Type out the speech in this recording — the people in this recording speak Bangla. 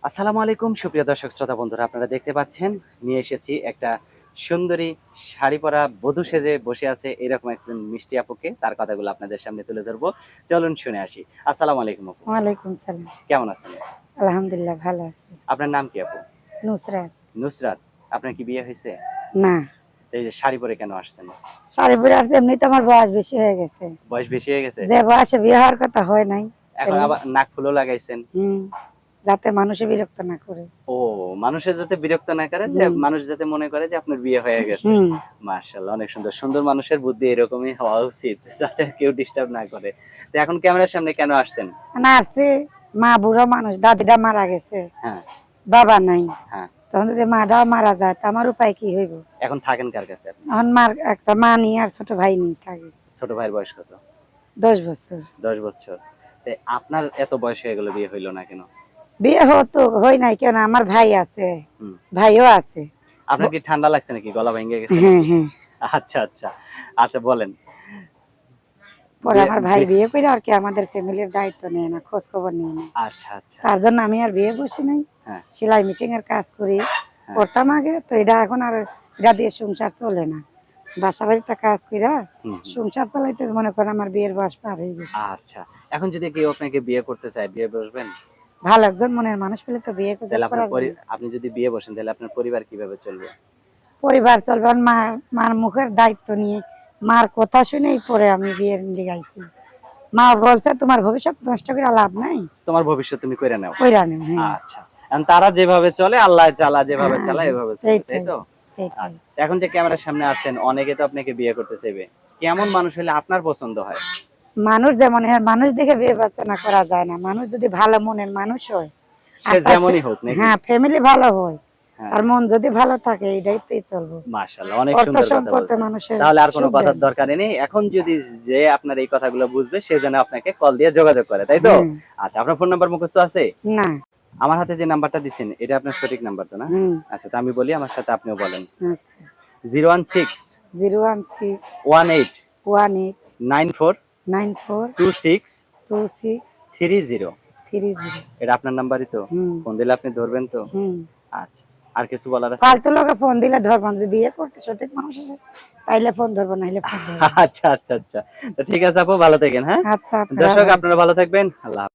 আসসালামু আলাইকুম সুপ্রিয় দর্শক শ্রোতা বন্ধুরা, আপনারা দেখতে পাচ্ছেন নিয়ে এসেছি একটা সুন্দরী শাড়ি পরা বধূ সেজে বসে আছে এরকম একজন মিষ্টি আপুকে। তার কথাগুলো আপনাদের সামনে তুলে ধরবো, চলুন শুনে আসি। আসসালামু আলাইকুম আপু, ওয়ালাইকুম সালাম। কেমন আছেন? আলহামদুলিল্লাহ ভালো আছি। আপনার নাম কি আপু? নুসরাত। নুসরাত। আপনার কি বিয়ে হয়েছে? না, এই যে শাড়ি পরে কেন আসছেন? শাড়ি পরে আসতে এমনি তো আমার বয়স বেশি হয়ে গেছে। বয়স বেশি হয়ে গেছে? যে বয়সে বিয়ে হওয়ার কথা হয় নাই। এখন আবার নাক ফুলও লাগাইছেন? যাতে মানুষে বিরক্ত না করে। ও, মানুষের যাতে বিরক্ত না করে, যে মানুষ যাতে মনে করে যে আপনার বিয়ে হয়ে গেছে। মাশাআল্লাহ, অনেক সুন্দর। সুন্দর মানুষের বুদ্ধি এরকমই হওয়া উচিত, যাতে কেউ ডিস্টার্ব না করে। তো এখন ক্যামেরার সামনে কেন আসছেন? না আসছে, মা বুড়ো মানুষ, দাদিটা মারা গেছে, হ্যাঁ বাবা নাই। হ্যাঁ। তখন যদি মাটাও মারা যায় তো আমার উপায় কি হইব? এখন থাকেন কার কাছে আপনি? এখন মার একটা মা নিয়ে আর ছোট ভাই নিয়ে থাকে। ছোট ভাইয়ের বয়স কত? 10 বছর। 10 বছর। তো আপনার এত বয়স হয়ে গেল, বিয়ে হইলো না কেন? বিয়ে হতো হয় নাই কেন, আমার ভাই আছে, হুম। ভাইও আছে। আপনার কি ঠান্ডা লাগছে নাকি, গলা ভেঙে গেছে হ্যাঁ নাকি? হ্যাঁ। আচ্ছা আচ্ছা। আচ্ছা বলেন। পরে আমার ভাই বিয়ে করে আর কি আমাদের ফ্যামিলির দায়িত্ব নেয় না, খোঁজ খবর নেয় না। আচ্ছা আচ্ছা। তার জন্য আমি আর বিয়ে বসি নাই। হ্যাঁ সেলাই মেশিন এর কাজ করি, হ্যাঁ। করতাম আগে, তো এটা এখন আর এটা দিয়ে সংসার চলে না। বাসা বাড়িতে কাজ কইরা সংসার চালাইতে মনে করেন আমার বিয়ের বয়স পার হয়ে গেছে। আচ্ছা, এখন যদি কেউ আপনাকে বিয়ে করতে চায়, বিয়ে বসবেন? ভালো একজন মনের মানুষ পেলে তো বিয়ে তাহলে করার জন্য। আপনি যদি বিয়ে বসেন তাহলে আপনার পরিবার কিভাবে চলবে? পরিবার চলবে, আর মার মুখের দায়িত্ব নিয়ে মার কথা শুনেই পরে আমি বিয়ের লিগাইছি। মা বলছে তোমার ভবিষ্যৎ নষ্ট করে লাভ নাই, তোমার ভবিষ্যৎ তুমি কইরা নাও। কইরা নেও। হ্যাঁ আচ্ছা। এখন তারা যেভাবে চলে, আল্লাহ চালা যেভাবে চালায় এভাবে চলবে, তাই সেইটাই তো? সেইটাই। আচ্ছা। এখন যে ক্যামেরার সামনে আসছেন, অনেকে তো আপনাকে বিয়ে করতে চাইবে। কেমন মানুষ হলে আপনার পছন্দ হয়? মানুষ যেমন হয়, মানুষ দেখে বিয়ে বাচ্চা করা যায় না। মানুষ যদি ভালো মনের মানুষ হয়, সে যেমনই হোক নাকি? হ্যাঁ ফ্যামিলি ভালো হয়, হ্যাঁ। তার মন যদি ভালো থাকে এটাইতেই চলবো। মাশাআল্লাহ, অনেক অর্থ সুন্দর কথা সম্পদে বলছেন। মানুষের তাহলে আর কোনো সুখ কথার দেয় দরকার নেই। এখন যদি যে আপনার এই কথাগুলো বুঝবে, সে যেন আপনাকে কল দিয়ে যোগাযোগ করে, তাই তো? আচ্ছা, আপনার ফোন নাম্বার মুখস্থ আছে? না। আমার হাতে যে নাম্বারটা দিছেন এটা আপনার সঠিক নাম্বার তো না? আচ্ছা, তো আমি বলি, আমার সাথে আপনিও বলেন। আচ্ছা। 016 016 18 18 94 94 26 26 30। 30। এটা আপনার নাম্বারই তো? ফোন দিলে আপনি ধরবেন তো? আচ্ছা, আর কিছু বলার আছে? ফালতু লোকে ফোন দিলে ধরবেন, যে বিয়ে করতে সঠিক মানুষ আছে তাইলে ফোন ধরবো, নাইলে ফোন ধরবো। আচ্ছা আচ্ছা আচ্ছা। তো ঠিক আছে আপু, ভালো থাকেন। হ্যাঁ আচ্ছা, দর্শক, আপনারা ভালো থাকবেন। আল্লাহ।